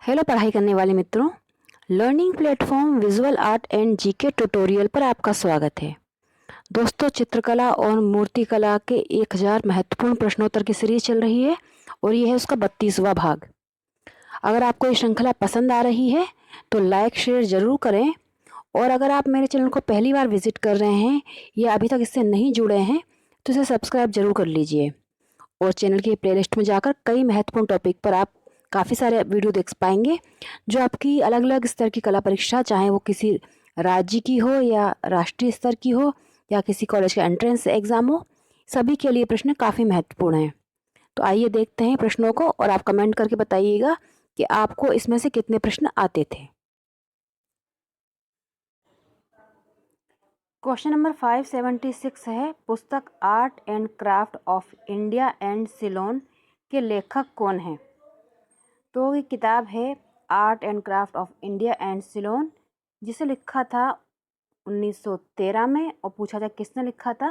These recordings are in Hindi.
हेलो पढ़ाई करने वाले मित्रों, learning platform visual art and GK tutorial पर आपका स्वागत है। दोस्तों, चित्रकला और मूर्तिकला के 1000 महत्वपूर्ण प्रश्नोत्तर की सीरीज चल रही है और ये है उसका 32वां भाग। अगर आपको ये श्रृंखला पसंद आ रही है तो लाइक शेयर ज़रूर करें, और अगर आप मेरे चैनल को पहली बार विजिट कर रहे हैं या अभी तक इससे नहीं जुड़े हैं तो इसे सब्सक्राइब जरूर कर लीजिए। और चैनल की प्लेलिस्ट में जाकर कई महत्वपूर्ण टॉपिक पर आप काफ़ी सारे वीडियो देख पाएंगे जो आपकी अलग अलग स्तर की कला परीक्षा, चाहे वो किसी राज्य की हो या राष्ट्रीय स्तर की हो या किसी कॉलेज का एंट्रेंस एग्ज़ाम हो, सभी के लिए प्रश्न काफ़ी महत्वपूर्ण हैं। तो आइए देखते हैं प्रश्नों को और आप कमेंट करके बताइएगा कि आपको इसमें से कितने प्रश्न आते थे। क्वेश्चन नंबर 576 है, पुस्तक art and craft of India and Ceylon के लेखक कौन हैं? तो ये किताब है art and craft of India and Ceylon, जिसे लिखा था 1913 में। और पूछा जाए किसने लिखा था,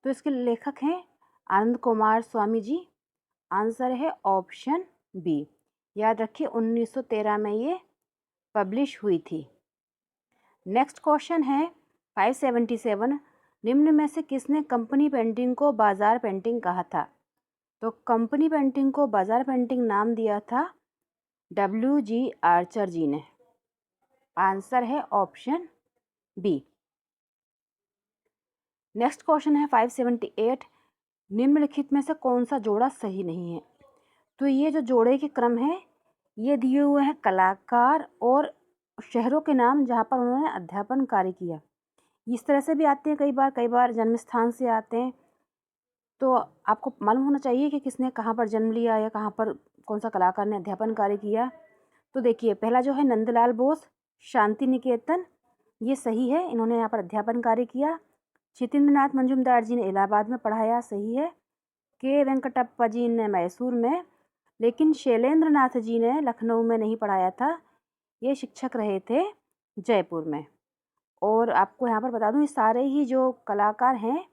तो इसके लेखक हैं आनंद कुमार स्वामी जी। आंसर है ऑप्शन बी। याद रखिए 1913 में ये पब्लिश हुई थी। नेक्स्ट क्वेश्चन है 577, निम्न में से किसने कंपनी पेंटिंग को बाजार पेंटिंग कहा था? तो कंपनी पेंटिंग को बाजार पेंटिंग नाम दिया था W.G. आर्चर जी ने। आंसर है ऑप्शन बी। नेक्स्ट क्वेश्चन है 578, निम्नलिखित में से कौन सा जोड़ा सही नहीं है? तो ये जो जोड़े के क्रम है ये दिए हुए हैं कलाकार और शहरों के नाम जहाँ पर उन्होंने अध्यापन कार्य किया। इस तरह से भी आते हैं, कई बार जन्म स्थान से आते हैं। तो आपको मालूम होना चाहिए कि किसने कहाँ पर जन्म लिया या कहाँ पर कौन सा कलाकार ने अध्यापन कार्य किया। तो देखिए, पहला जो है नंदलाल बोस, शांति निकेतन, ये सही है, इन्होंने यहाँ पर अध्यापन कार्य किया। क्षितेंद्रनाथ मंजूमदार जी ने इलाहाबाद में पढ़ाया, सही है। के वेंकटप्पा जी ने मैसूर में, लेकिन शैलेंद्र नाथ जी ने लखनऊ में नहीं पढ़ाया था, ये शिक्षक रहे थे जयपुर में। और आपको यहाँ पर बता दूँ, ये सारे ही जो कलाकार हैं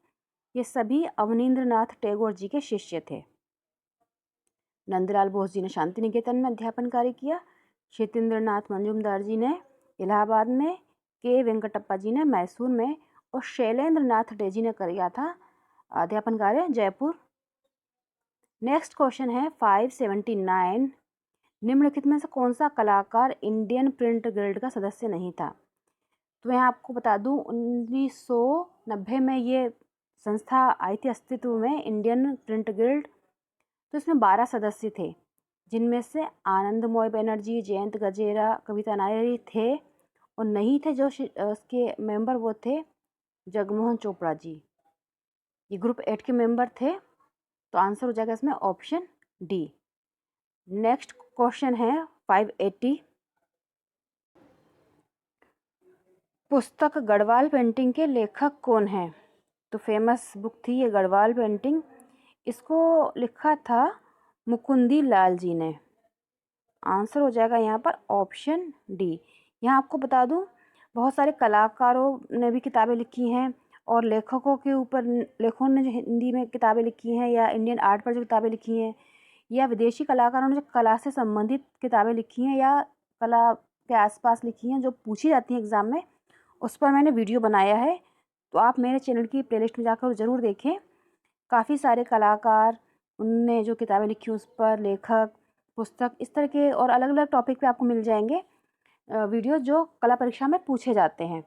ये सभी अवनींद्र नाथ टैगोर जी के शिष्य थे। नंदलाल बोस जी ने शांति निकेतन में अध्यापन कार्य किया, क्षितेंद्रनाथ मंजूमदार जी ने इलाहाबाद में, के वेंकटप्पा जी ने मैसूर में, और शैलेंद्र नाथ डे जी ने किया था अध्यापन कार्य जयपुर। नेक्स्ट क्वेश्चन है 579, निम्नलिखित में से कौन सा कलाकार इंडियन प्रिंट गिल्ड का सदस्य नहीं था? तो मैं आपको बता दूं 1990 में ये संस्था आई थी अस्तित्व में, इंडियन प्रिंट गिल्ड। तो इसमें 12 सदस्य थे, जिनमें से आनंदमोय बनर्जी, जयंत गजेरा, कविता नायर थे, और नहीं थे जो उसके मेंबर वो थे जगमोहन चोपड़ा जी। ये ग्रुप 8 के मेंबर थे। तो आंसर हो जाएगा इसमें ऑप्शन डी। नेक्स्ट क्वेश्चन है 580, पुस्तक गढ़वाल पेंटिंग के लेखक कौन हैं? तो फेमस बुक थी ये गढ़वाल पेंटिंग, इसको लिखा था मुकुंदी लाल जी ने। आंसर हो जाएगा यहाँ पर ऑप्शन डी। यहाँ आपको बता दूँ, बहुत सारे कलाकारों ने भी किताबें लिखी हैं, और लेखकों के ऊपर, लेखकों ने जो हिंदी में किताबें लिखी हैं या इंडियन आर्ट पर जो किताबें लिखी हैं, या विदेशी कलाकारों ने जो कला से संबंधित किताबें लिखी हैं या कला के आसपास लिखी हैं जो पूछी जाती हैं एग्ज़ाम में, उस पर मैंने वीडियो बनाया है। तो आप मेरे चैनल की प्लेलिस्ट में जाकर ज़रूर देखें। काफ़ी सारे कलाकार, उनने जो किताबें लिखी उस पर, लेखक, पुस्तक, इस तरह के और अलग अलग टॉपिक पे आपको मिल जाएंगे वीडियो जो कला परीक्षा में पूछे जाते हैं।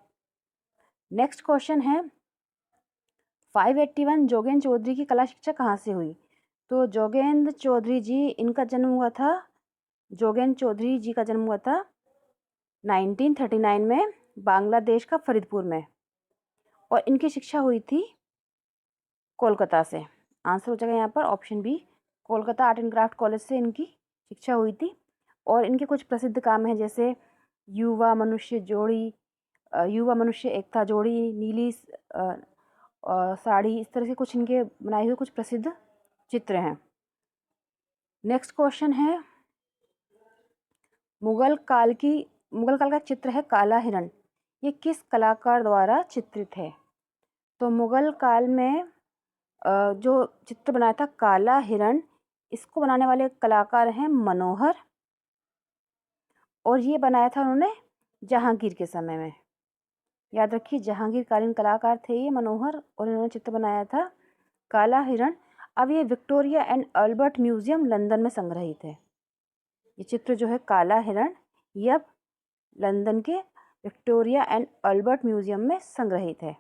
नेक्स्ट क्वेश्चन है 581, जोगेंद्र चौधरी की कला शिक्षा कहाँ से हुई? तो जोगेंद्र चौधरी जी, इनका जन्म हुआ था, जोगेंद्र चौधरी जी का जन्म हुआ था 1939 में बांग्लादेश का फरीदपुर में, और इनकी शिक्षा हुई थी कोलकाता से। आंसर हो जाएगा यहाँ पर option B, Kolkata art and craft college से इनकी शिक्षा हुई थी। और इनके कुछ प्रसिद्ध काम हैं, जैसे युवा मनुष्य जोड़ी, युवा मनुष्य एकता जोड़ी, नीली साड़ी, इस तरह से कुछ इनके बनाए हुए कुछ प्रसिद्ध चित्र हैं। नेक्स्ट क्वेश्चन है, मुगल काल का चित्र है काला हिरण, ये किस कलाकार द्वारा चित्रित है? तो मुगल काल में जो चित्र बनाया था काला हिरण, इसको बनाने वाले कलाकार हैं मनोहर। और ये बनाया था उन्होंने जहांगीर के समय में। याद रखिए, जहांगीरकालीन कलाकार थे ये मनोहर, और इन्होंने चित्र बनाया था काला हिरण। अब ये Victoria and Albert museum London में संग्रहित है। ये चित्र जो है काला हिरण, ये अब लंदन के विक्टोरिया एंड अल्बर्ट म्यूजियम में संग्रहित है।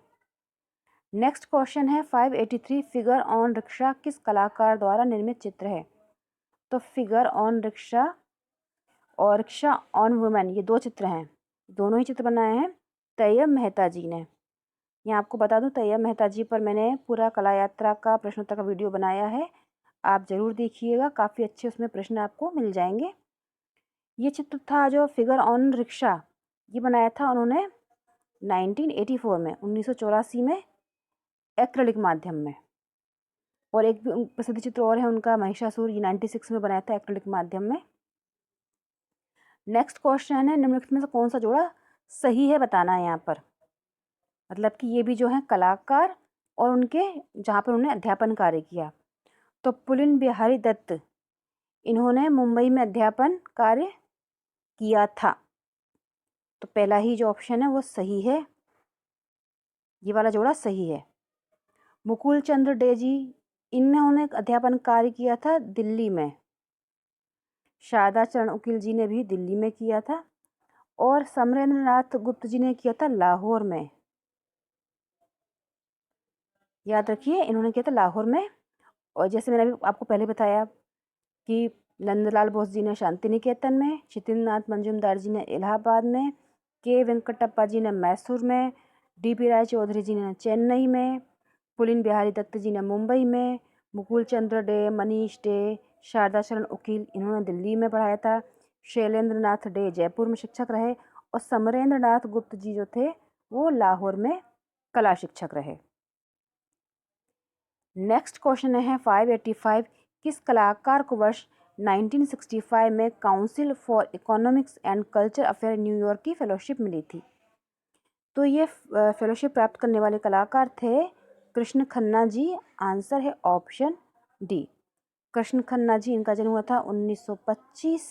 नेक्स्ट क्वेश्चन है 583, फिगर ऑन रिक्शा किस कलाकार द्वारा निर्मित चित्र है? तो फिगर ऑन रिक्शा और रिक्शा ऑन वुमेन, ये दो चित्र हैं, दोनों ही चित्र बनाए हैं तैयब मेहता जी ने। यहाँ आपको बता दूं, तैयब मेहता जी पर मैंने पूरा कला यात्रा का प्रश्नोत्तर का वीडियो बनाया है, आप ज़रूर देखिएगा, काफ़ी अच्छे उसमें प्रश्न आपको मिल जाएंगे। ये चित्र था जो फिगर ऑन रिक्शा, ये बनाया था उन्होंने 1984 में, 1984 में एक्रेलिक माध्यम में। और एक प्रसिद्ध चित्र और है उनका महिषासुर, ये 96 में बनाया था एक्रेलिक माध्यम में। नेक्स्ट क्वेश्चन है, निम्नलिखित में से कौन सा जोड़ा सही है बताना है यहाँ पर। मतलब कि ये भी जो है कलाकार और उनके जहाँ पर उन्होंने अध्यापन कार्य किया। तो पुलिन बिहारी दत्त, इन्होंने मुंबई में अध्यापन कार्य किया था, तो पहला ही जो ऑप्शन है वो सही है, ये वाला जोड़ा सही है। मुकुल चंद्र डे जी, इन्होंने अध्यापन कार्य किया था दिल्ली में। शारदा चरण उकील जी ने भी दिल्ली में किया था, और समरेंद्र नाथ गुप्त जी ने किया था लाहौर में। याद रखिए, इन्होंने किया था लाहौर में। और जैसे मैंने अभी आपको पहले बताया कि नंदलाल बोस जी ने शांति निकेतन में, छितिन नाथ मंजूमदार जी ने इलाहाबाद में, के वेंकटप्पा जी ने मैसूर में, डीपी राय चौधरी जी ने चेन्नई में, पुलिन बिहारी दत्त जी ने मुंबई में, मुकुल चंद्र डे, मनीष डे, शारदा चरण उकील, इन्होंने दिल्ली में पढ़ाया था, शैलेंद्र नाथ डे जयपुर में शिक्षक रहे, और समरेंद्र नाथ गुप्त जी जो थे वो लाहौर में कला शिक्षक रहे। नेक्स्ट क्वेश्चन है 585, किस कलाकार को वर्ष 1965 में council for economics and culture affair New York की फेलोशिप मिली थी? तो ये फेलोशिप प्राप्त करने वाले कलाकार थे कृष्ण खन्ना जी। आंसर है ऑप्शन डी, कृष्ण खन्ना जी। इनका जन्म हुआ था 1925,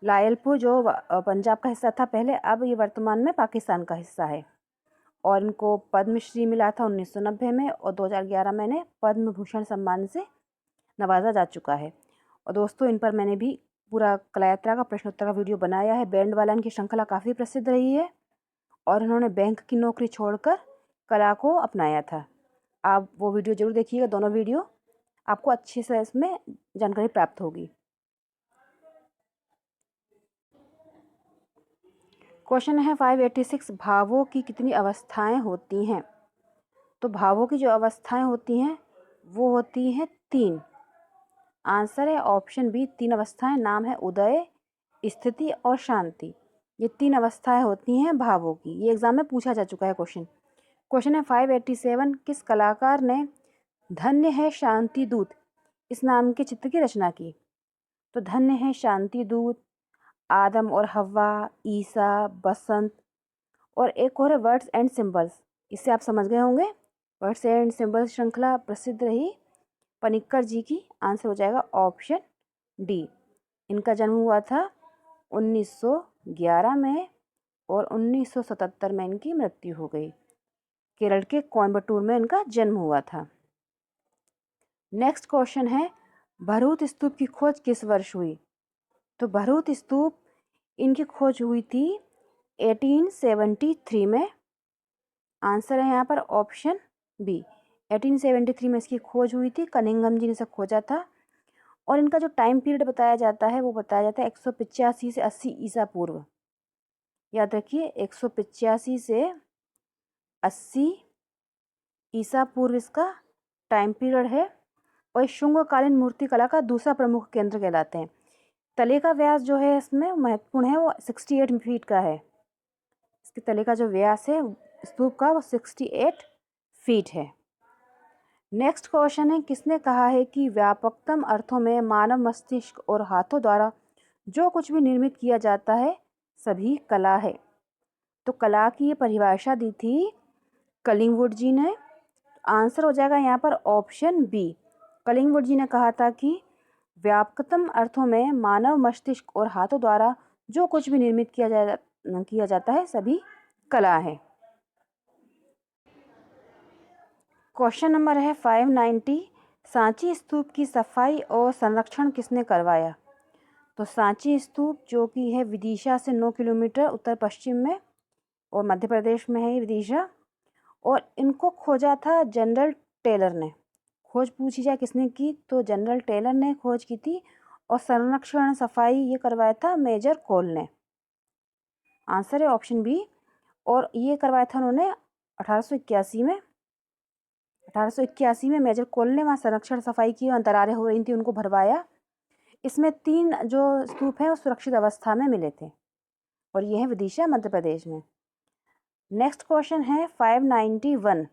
लायलपुर जो पंजाब का हिस्सा था पहले, अब ये वर्तमान में पाकिस्तान का हिस्सा है। और इनको पद्मश्री मिला था 1990 में, और 2011 में इन्हें पद्म भूषण सम्मान से नवाजा जा चुका है। और दोस्तों, इन पर मैंने भी पूरा कला यात्रा का प्रश्नोत्तर का वीडियो बनाया है। बैंड वाला इनकी श्रृंखला काफ़ी प्रसिद्ध रही है, और इन्होंने बैंक की नौकरी छोड़कर कला को अपनाया था। आप वो वीडियो जरूर देखिएगा, दोनों वीडियो आपको अच्छे से इसमें जानकारी प्राप्त होगी। क्वेश्चन है 586, भावों की कितनी अवस्थाएं होती हैं? तो भावों की जो अवस्थाएं होती हैं वो होती हैं 3। आंसर है ऑप्शन बी, 3 अवस्थाएं। नाम है उदय, स्थिति और शांति। ये 3 अवस्थाएं होती हैं भावों की। ये एग्जाम में पूछा जा चुका है क्वेश्चन। क्वेश्चन है 587, किस कलाकार ने धन्य है शांति दूत इस नाम के चित्र की रचना की? तो धन्य है शांति दूत, आदम और हव्वा, ईसा, बसंत, और एक और है वर्ड्स एंड सिंबल्स। इससे आप समझ गए होंगे, वर्ड्स एंड सिंबल्स श्रृंखला प्रसिद्ध रही पनिक्कर जी की। आंसर हो जाएगा ऑप्शन डी। इनका जन्म हुआ था 1911 में, और 1977 में इनकी मृत्यु हो गई। केरल के कोयम्बटूर में इनका जन्म हुआ था। नेक्स्ट क्वेश्चन है, भरूच स्तूप की खोज किस वर्ष हुई? तो भरूच स्तूप इनकी खोज हुई थी 1873 में। आंसर है यहाँ पर ऑप्शन बी, 1873 में इसकी खोज हुई थी, कनिंघम जी ने इसे खोजा था। और इनका जो टाइम पीरियड बताया जाता है वो बताया जाता है 185 से 80 ईसा पूर्व। याद रखिए, 185 से 80 ईसा पूर्व इसका टाइम पीरियड है। और शुंगकालीन मूर्ति कला का दूसरा प्रमुख केंद्र कहलाते हैं। तले का व्यास जो है इसमें महत्वपूर्ण है, वो 68 फीट का है। इसके तले का जो व्यास है स्तूप का वो 68 फीट है। नेक्स्ट क्वेश्चन है, किसने कहा है कि व्यापकतम अर्थों में मानव मस्तिष्क और हाथों द्वारा जो कुछ भी निर्मित किया जाता है सभी कला है? तो कला की ये परिभाषा दी थी कलिंगवुड जी ने। आंसर हो जाएगा यहाँ पर ऑप्शन बी, कलिंगवुड जी ने कहा था कि व्यापकतम अर्थों में मानव मस्तिष्क और हाथों द्वारा जो कुछ भी निर्मित किया जाता है सभी कला है। क्वेश्चन नंबर है 590, सांची स्तूप की सफाई और संरक्षण किसने करवाया? तो सांची स्तूप जो कि है विदिशा से 9 किलोमीटर उत्तर पश्चिम में और मध्य प्रदेश में है ये विदिशा, और इनको खोजा था जनरल टेलर ने। खोज पूछी जाए किसने की, तो जनरल टेलर ने खोज की थी, और संरक्षण सफाई ये करवाया था मेजर कोल ने। आंसर है ऑप्शन बी। और ये करवाया था उन्होंने 1881 में। 1881 में मेजर कोल ने वहाँ संरक्षण सफाई की, अंतरारें हो रही थी उनको भरवाया। इसमें 3 जो स्तूप हैं वो सुरक्षित अवस्था में मिले थे, और ये है विदिशा मध्य प्रदेश में। नेक्स्ट क्वेश्चन है 591,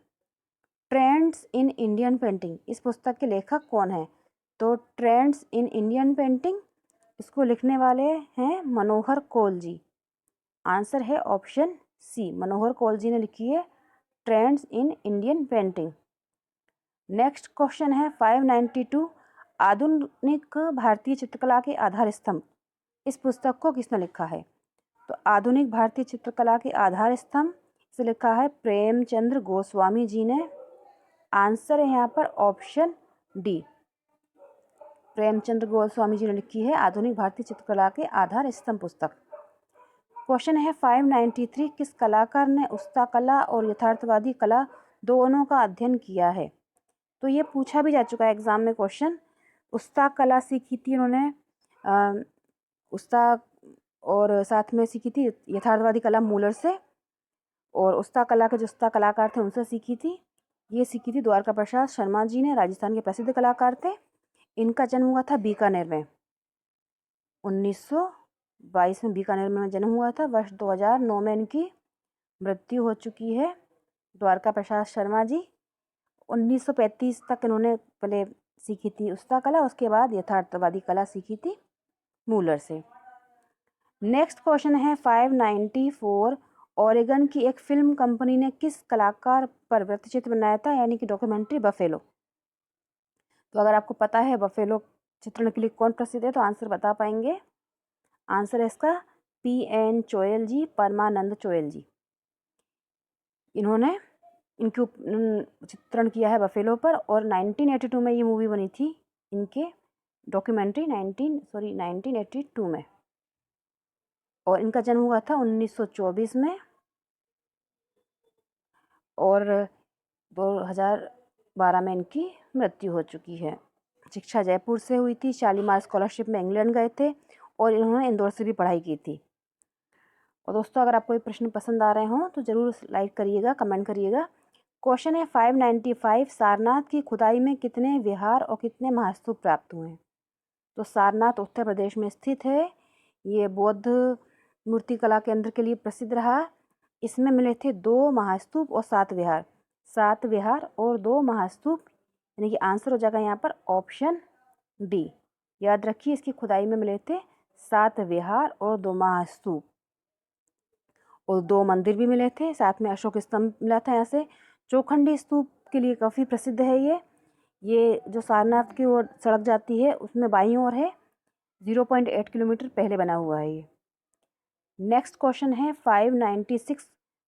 ट्रेंड्स इन इंडियन पेंटिंग, इस पुस्तक के लेखक कौन है? तो ट्रेंड्स इन इंडियन पेंटिंग, इसको लिखने वाले हैं मनोहर कौल जी। आंसर है ऑप्शन सी, मनोहर कौल जी ने लिखी है trends in Indian painting. Next question है 592, आधुनिक भारतीय चित्रकला के आधार स्तंभ, इस पुस्तक को किसने लिखा है? तो आधुनिक भारतीय चित्रकला के आधार स्तंभ से लिखा है प्रेमचंद्र गोस्वामी जी ने। आंसर है यहाँ पर ऑप्शन डी, प्रेमचंद्र गोस्वामी जी ने लिखी है आधुनिक भारतीय चित्रकला के आधार स्तंभ पुस्तक। क्वेश्चन है 593, किस कलाकार ने उस्ता कला और यथार्थवादी कला दोनों का अध्ययन किया है? तो ये पूछा भी जा चुका है एग्जाम में क्वेश्चन। उस्ता कला सीखी थी उन्होंने उस्ता, और साथ में सीखी थी यथार्थवादी कला मूलर से, और उस्ता कला के जो उस्ता कलाकार थे उनसे सीखी थी। ये सीखी थी द्वारका प्रसाद शर्मा जी ने, राजस्थान के प्रसिद्ध कलाकार थे। इनका जन्म हुआ था बीकानेर में, 1922 में बीकानेर में जन्म हुआ था। वर्ष 2009 में इनकी मृत्यु हो चुकी है। द्वारका प्रसाद शर्मा जी 1935 तक इन्होंने पहले सीखी थी उस्ता कला, उसके बाद यथार्थवादी कला सीखी थी मूलर से। नेक्स्ट क्वेश्चन है 594, ओरेगन की एक फिल्म कंपनी ने किस कलाकार पर वृत्तचित्र बनाया था, यानी कि डॉक्यूमेंट्री बफेलो? तो अगर आपको पता है बफेलो चित्रण के लिए कौन प्रसिद्ध है तो आंसर बता पाएंगे। आंसर है इसका PN चोयल जी, परमानंद चोयल जी। इन्होंने इनके चित्रण किया है बफेलो पर, और 1982 में ये मूवी बनी थी इनके डॉक्यूमेंट्री 1982 में, और इनका जन्म हुआ था 1924 में, और 2012 में इनकी मृत्यु हो चुकी है। शिक्षा जयपुर से हुई थी, शालीमार स्कॉलरशिप में इंग्लैंड गए थे, और इन्होंने इंदौर से भी पढ़ाई की थी। और दोस्तों अगर आपको ये प्रश्न पसंद आ रहे हों तो ज़रूर लाइक करिएगा, कमेंट करिएगा। क्वेश्चन है 595, सारनाथ की खुदाई में कितने विहार और कितने महास्तूप प्राप्त हुए हैं? तो सारनाथ उत्तर प्रदेश में स्थित है। ये बौद्ध मूर्तिकला केंद्र के लिए प्रसिद्ध रहा। इसमें मिले थे 2 महास्तूप और 7 विहार। 7 विहार और 2 महास्तूप, यानी कि आंसर हो जाएगा यहाँ पर ऑप्शन डी। याद रखिए इसकी खुदाई में मिले थे 7 विहार और 2 महास्तूप, और 2 मंदिर भी मिले थे, साथ में अशोक स्तंभ मिला था। यहाँ से चौखंडी स्तूप के लिए काफ़ी प्रसिद्ध है ये जो सारनाथ की ओर सड़क जाती है उसमें बाईं ओर है, 0.8 किलोमीटर पहले बना हुआ है ये। नेक्स्ट क्वेश्चन है 596,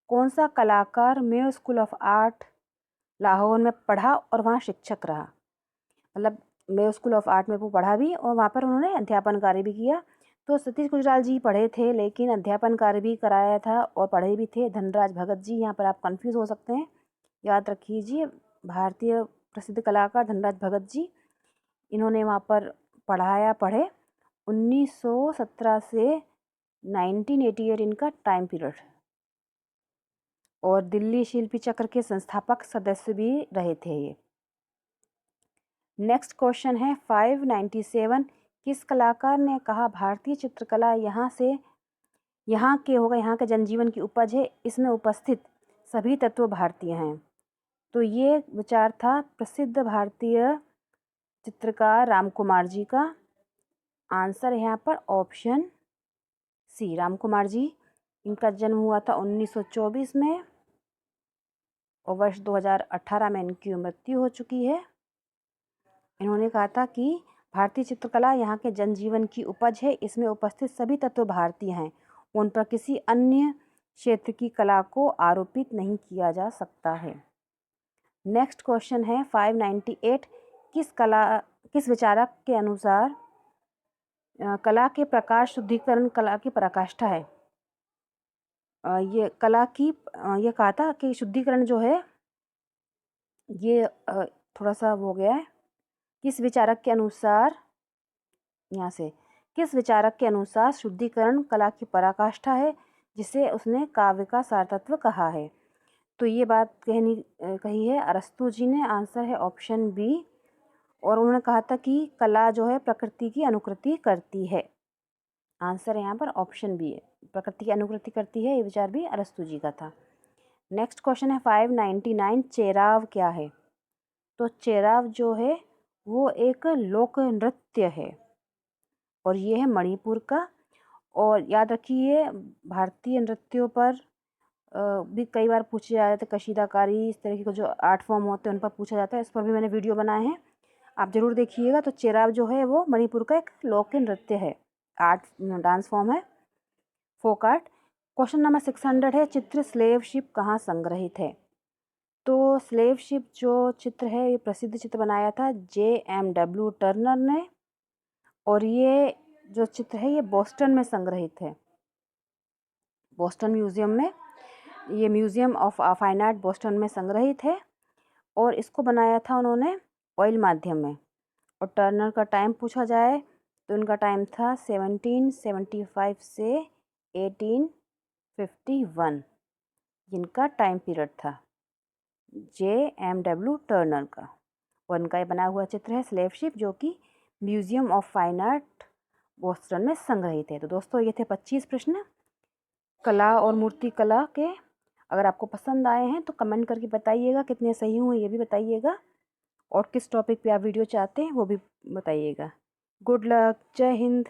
कौन सा कलाकार Mayo school of art Lahore में पढ़ा और वहाँ शिक्षक रहा? मतलब मेयो स्कूल ऑफ आर्ट में वो पढ़ा भी और वहाँ पर उन्होंने अध्यापन कार्य भी किया। तो सतीश गुजराल जी पढ़े थे, लेकिन अध्यापन कार्य भी कराया था और पढ़े भी थे धनराज भगत जी। यहाँ पर आप कंफ्यूज हो सकते हैं, याद रखिए भारतीय प्रसिद्ध कलाकार धनराज भगत जी, इन्होंने वहाँ पर पढ़े 1917 से 1988 इनका टाइम पीरियड, और दिल्ली शिल्पी चक्र के संस्थापक सदस्य भी रहे थे ये। नेक्स्ट क्वेश्चन है 597, किस कलाकार ने कहा भारतीय चित्रकला यहाँ के जनजीवन की उपज है, इसमें उपस्थित सभी तत्व भारतीय हैं? तो ये विचार था प्रसिद्ध भारतीय चित्रकार राम कुमार जी का। आंसर है यहाँ पर ऑप्शन सी, राम कुमार जी। इनका जन्म हुआ था 1924 में, और वर्ष 2018 में इनकी मृत्यु हो चुकी है। इन्होंने कहा था कि भारतीय चित्रकला यहाँ के जनजीवन की उपज है। इसमें उपस्थित सभी तत्व भारतीय हैं। उन पर किसी अन्य क्षेत्र की कला को आरोपित नहीं किया जा सकता है। नेक्स्ट क्वेश्चन है 598। किस विचारक के अनुसार कला के प्रकाश शुद्धिकरण कला की पराकाष्ठा है? ये कला की ये कहा था कि शुद्धिकरण जो है ये थोड़ा सा हो गया है। किस विचारक के अनुसार, यहाँ से, किस विचारक के अनुसार शुद्धिकरण कला की पराकाष्ठा है, जिसे उसने काव्य का सारतत्व कहा है? तो ये बात कही है अरस्तू जी ने। आंसर है ऑप्शन बी। और उन्होंने कहा था कि कला जो है प्रकृति की अनुकृति करती है। आंसर यहाँ पर ऑप्शन बी है, प्रकृति की अनुकृति करती है। ये विचार भी अरस्तू जी का था। नेक्स्ट क्वेश्चन है 599। चेराव क्या है? तो चेराव जो है वो एक लोक नृत्य है और ये है मणिपुर का। और याद रखिए भारतीय नृत्यों पर भी कई बार पूछे जाते थे, कशीदाकारी, इस तरह के जो आर्ट फॉर्म होते हैं उन पर पूछा जाता है। इस पर भी मैंने वीडियो बनाए हैं, आप ज़रूर देखिएगा। तो चेराव जो है वो मणिपुर का एक लोक नृत्य है, आर्ट डांस फॉर्म है, फोक आर्ट। क्वेश्चन नंबर 600 है चित्र स्लेव शिप कहाँ संग्रहित है? तो स्लेव शिप जो चित्र है ये प्रसिद्ध चित्र बनाया था JMW टर्नर ने। और ये जो चित्र है ये बोस्टन में संग्रहित है, बोस्टन म्यूजियम में। ये museum of fine art Boston में संग्रहित है और इसको बनाया था उन्होंने ऑयल माध्यम में। और टर्नर का टाइम पूछा जाए तो इनका टाइम था 1775 से 1851, जिनका टाइम पीरियड था JMW टर्नर का। और इनका ये बना हुआ चित्र है स्लेव शिप, जो कि museum of fine art Boston में संग्रहित है। तो दोस्तों ये थे 25 प्रश्न कला और मूर्ति कला के। अगर आपको पसंद आए हैं तो कमेंट करके बताइएगा, कितने सही हुए ये भी बताइएगा, और किस टॉपिक पे आप वीडियो चाहते हैं वो भी बताइएगा। गुड लक, जय हिंद।